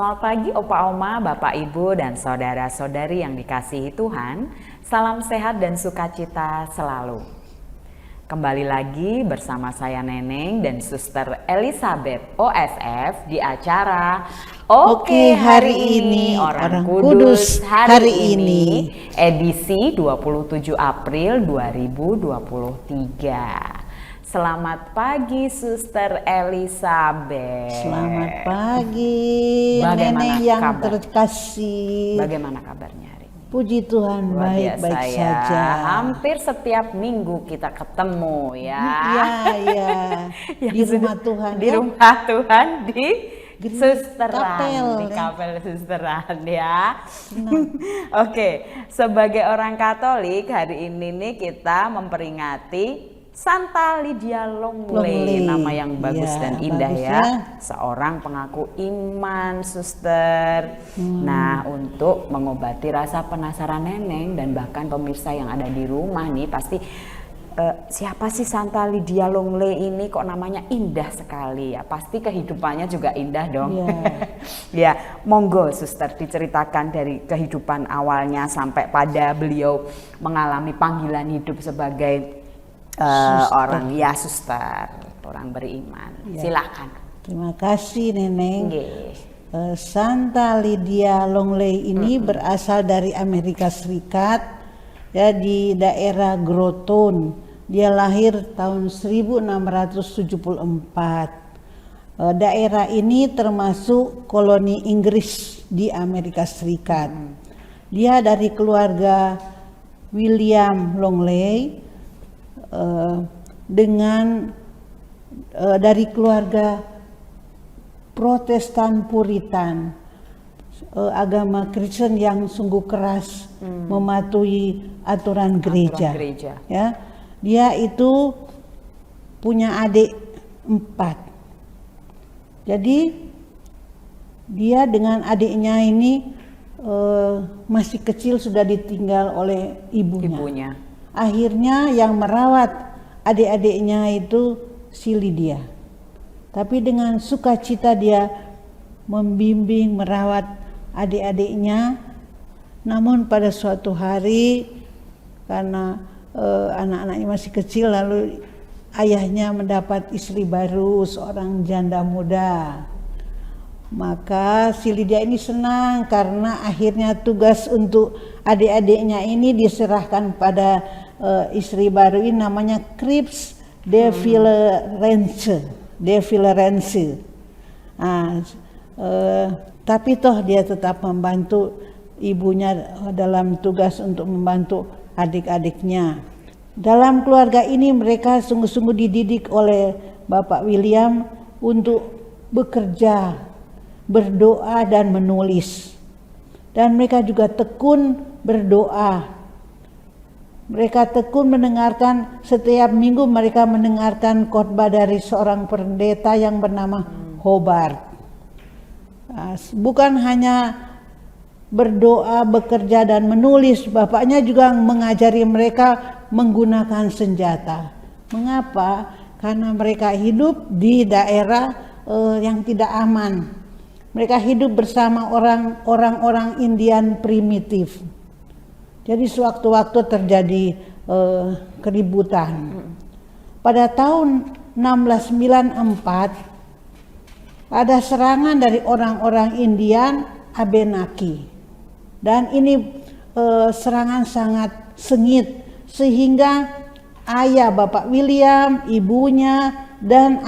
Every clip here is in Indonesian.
Selamat pagi Opa Oma, Bapak Ibu dan saudara-saudari yang dikasihi Tuhan. Salam sehat dan sukacita selalu. Kembali lagi bersama saya Neneng dan Suster Elizabeth OSF di acara Oke Hari Ini Orang Kudus Hari Ini edisi 27 April 2023. Selamat pagi Suster Elizabeth. Selamat pagi Nenek yang kabar? terkasih. Bagaimana kabarnya hari ini? Puji Tuhan, baik-baik saja. Hampir setiap minggu kita ketemu ya. Iya. Di rumah Tuhan. Di rumah Tuhan di Susteran, kapel, di kapel Susteran ya. Oke, sebagai orang Katolik hari ini nih kita memperingati Santa Lydia Longley, nama yang bagus dan indah ya. Seorang pengaku iman, Suster. Nah, untuk mengobati rasa penasaran Neneng dan bahkan pemirsa yang ada di rumah nih pasti siapa sih Santa Lydia Longley ini, kok namanya indah sekali ya. Pasti kehidupannya juga indah dong. Ya, monggo Suster diceritakan dari kehidupan awalnya sampai pada beliau mengalami panggilan hidup sebagai orang ya Suster, orang beriman. Silakan. Terima kasih Neneng. Santa Lydia Longley ini berasal dari Amerika Serikat ya, di daerah Groton. Dia lahir tahun 1674. Daerah ini termasuk koloni Inggris di Amerika Serikat. Dia dari keluarga William Longley dari keluarga Protestan Puritan, agama Kristen yang sungguh keras mematuhi aturan gereja. Ya, dia itu punya adik 4. Jadi dia dengan adiknya ini masih kecil sudah ditinggal oleh ibunya. Akhirnya yang merawat adik-adiknya itu si Lydia. Tapi dengan sukacita dia membimbing, merawat adik-adiknya. Namun pada suatu hari karena anak-anaknya masih kecil, lalu ayahnya mendapat istri baru, seorang janda muda. Maka si Lydia ini senang karena akhirnya tugas untuk adik-adiknya ini diserahkan pada istri baru ini, namanya Cripps de Villerense. Tapi toh dia tetap membantu ibunya dalam tugas untuk membantu adik-adiknya. Dalam keluarga ini mereka sungguh-sungguh dididik oleh Bapak William untuk bekerja, berdoa dan menulis. Dan mereka juga tekun berdoa. Mereka tekun mendengarkan, setiap minggu mereka mendengarkan khotbah dari seorang pendeta yang bernama Hobart. Bukan hanya berdoa, bekerja dan menulis, bapaknya juga mengajari mereka menggunakan senjata. Mengapa? Karena mereka hidup di daerah yang tidak aman. Mereka hidup bersama orang-orang Indian primitif. Jadi sewaktu-waktu terjadi keributan. Pada tahun 1694 ada serangan dari orang-orang Indian Abenaki. Dan ini serangan sangat sengit sehingga ayah Bapak William, ibunya dan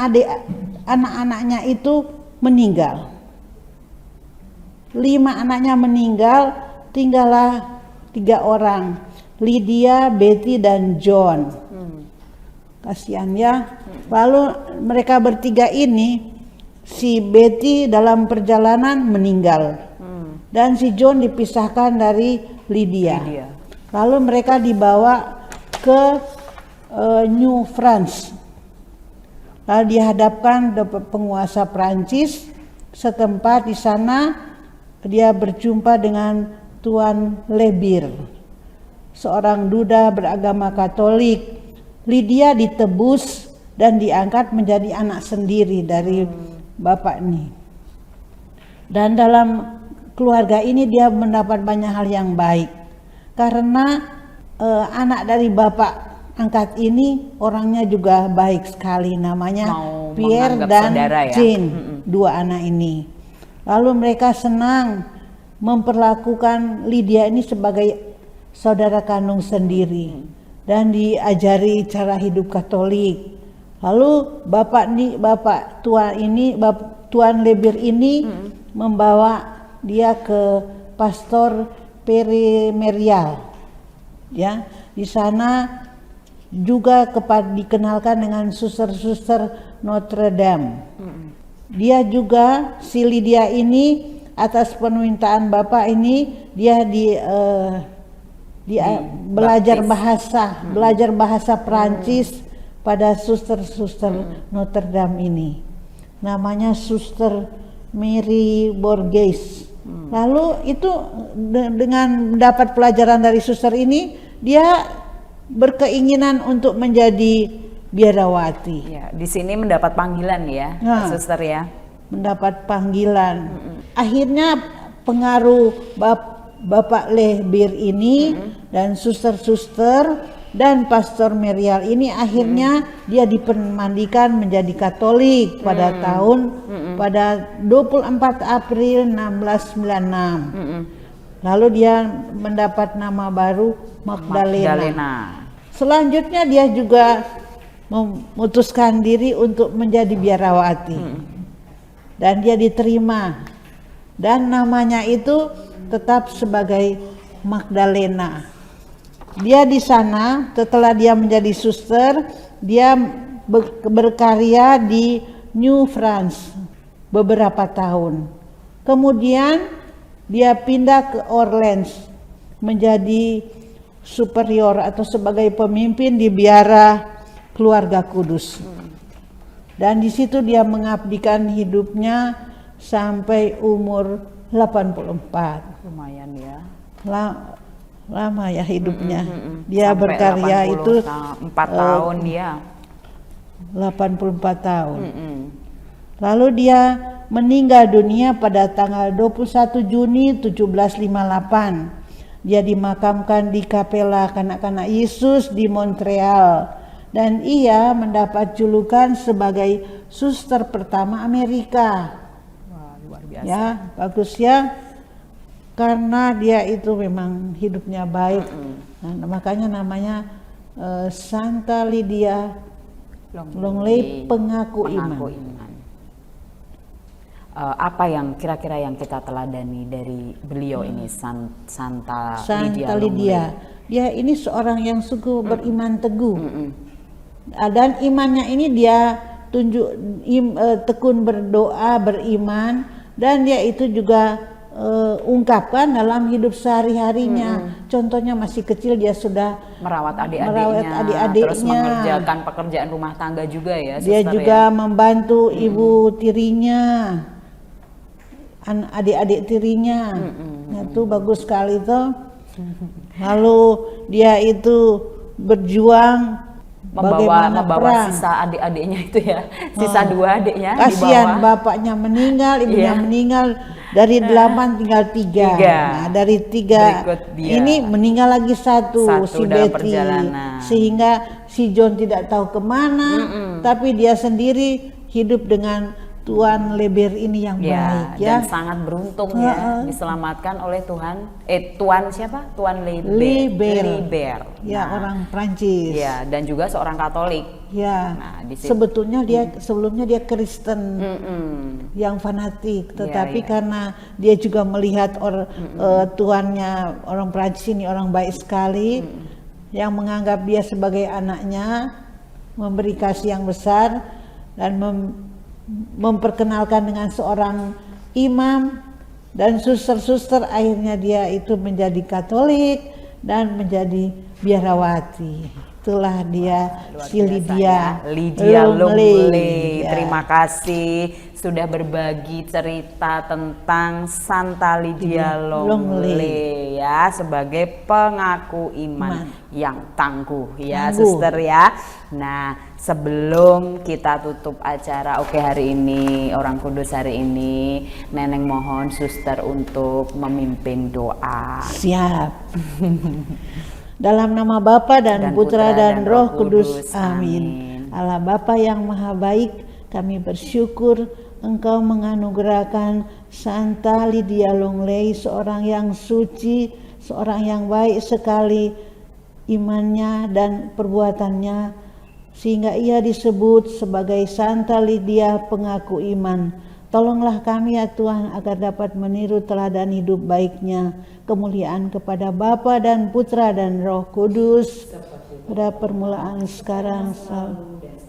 anak-anaknya itu meninggal. 5 anaknya meninggal, tinggallah 3 orang, Lydia, Betty dan John. Kasihan ya. Lalu mereka bertiga ini, si Betty dalam perjalanan meninggal dan si John dipisahkan dari Lydia. Lalu mereka dibawa ke New France. Lalu dihadapkan penguasa Prancis setempat. Di sana dia berjumpa dengan Tuan Lebir, seorang duda beragama Katolik. Lydia ditebus dan diangkat menjadi anak sendiri dari bapak ini. Dan dalam keluarga ini dia mendapat banyak hal yang baik. Karena anak dari bapak angkat ini orangnya juga baik sekali, namanya Mau Pierre menganggap dan saudara ya? Jane, dua anak ini. Lalu mereka senang memperlakukan Lydia ini sebagai saudara kandung sendiri dan diajari cara hidup Katolik. Lalu Tuan Lebir ini membawa dia ke Pastor Pere Merial. Ya, di sana juga dikenalkan dengan suster-suster Notre Dame. Dia juga, si Lydia ini atas permintaan bapak ini dia belajar bahasa Prancis pada suster-suster Notre Dame ini. Namanya Suster Mary Borges. Lalu itu dengan mendapat pelajaran dari suster ini, dia berkeinginan untuk menjadi biarawati. Ya, di sini mendapat panggilan ya, suster ya. Mendapat panggilan. Akhirnya pengaruh Bapak Lebir ini dan suster-suster dan Pastor Merial ini akhirnya dia dipermandikan menjadi Katolik pada pada 24 April 1696. Lalu dia mendapat nama baru Magdalena. Selanjutnya dia juga memutuskan diri untuk menjadi biarawati. Dan dia diterima. Dan namanya itu tetap sebagai Magdalena. Dia di sana setelah dia menjadi suster, dia berkarya di New France beberapa tahun. Kemudian dia pindah ke Orleans menjadi superior atau sebagai pemimpin di biara keluarga kudus. Dan di situ dia mengabdikan hidupnya sampai umur 84. Lumayan ya. Lama ya hidupnya. Dia Sampai berkarya itu 4 tahun dia. 84 tahun. Lalu dia meninggal dunia pada tanggal 21 Juni 1758. Dia dimakamkan di Kapela Kanak-kanak Yesus di Montreal. Dan ia mendapat julukan sebagai suster pertama Amerika. Wah, luar biasa. Ya, bagus ya. Karena dia itu memang hidupnya baik. Nah, makanya namanya Santa Lydia Longley, pengaku iman. Apa yang kira-kira yang kita teladani dari beliau ini, Santa Lydia? Dia ini seorang yang sungguh beriman teguh. Dan imannya ini dia tekun berdoa, beriman, dan dia itu juga ungkapkan dalam hidup sehari-harinya. Contohnya masih kecil dia sudah merawat adik-adiknya, terus mengerjakan pekerjaan rumah tangga juga ya. Dia juga membantu ibu tirinya, adik-adik tirinya. Itu bagus sekali tuh. Lalu dia itu berjuang membawa sisa adik-adiknya itu ya, sisa 2 adiknya. Kasihan bapaknya meninggal, ibunya meninggal, dari 8 tinggal 3. Nah, dari 3 ini meninggal lagi satu si Betty, sehingga si John tidak tahu kemana, tapi dia sendiri hidup dengan Tuan Lebir ini yang baik ya. Dan sangat beruntung ya diselamatkan oleh Tuan siapa? Tuan Lebir. Ya, orang Prancis. Ya, dan juga seorang Katolik. Ya. Nah, sebetulnya dia sebelumnya dia Kristen yang fanatik, tetapi karena dia juga melihat tuannya orang Prancis ini orang baik sekali, yang menganggap dia sebagai anaknya, memberi kasih yang besar dan memperkenalkan dengan seorang imam dan suster-suster, akhirnya dia itu menjadi Katolik dan menjadi biarawati. Itulah dia si Lydia Longley. Terima kasih sudah berbagi cerita tentang Santa Lydia Longley ya, sebagai pengaku iman yang tangguh ya suster ya. Nah, sebelum kita tutup acara hari ini, Orang Kudus hari ini, Neneng mohon suster untuk memimpin doa. Siap. Dalam nama Bapa dan Putra dan Roh Kudus. Amin. Allah Bapa yang Maha Baik, kami bersyukur Engkau menganugerahkan Santa Lydia Longley, seorang yang suci, seorang yang baik sekali imannya dan perbuatannya, sehingga ia disebut sebagai Santa Lydia pengaku iman. Tolonglah kami ya Tuhan agar dapat meniru teladan hidup baiknya. Kemuliaan kepada Bapa dan Putra dan Roh Kudus, pada permulaan sekarang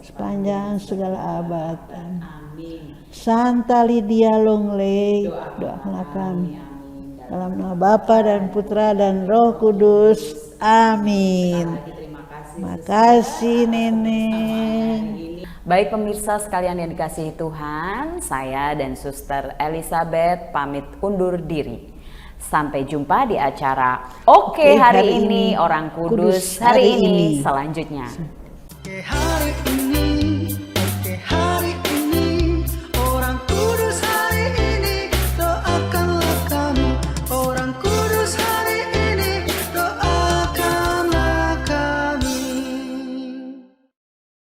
sepanjang segala abad. Amin. Santa Lydia Longley, doakanlah kami. Dalam nama Bapa dan Putra dan Roh Kudus. Amin. Terima kasih Nenek. Baik pemirsa sekalian yang dikasihi Tuhan, saya dan Suster Elizabeth pamit undur diri. Sampai jumpa di acara Oke hari ini Orang Kudus hari ini selanjutnya.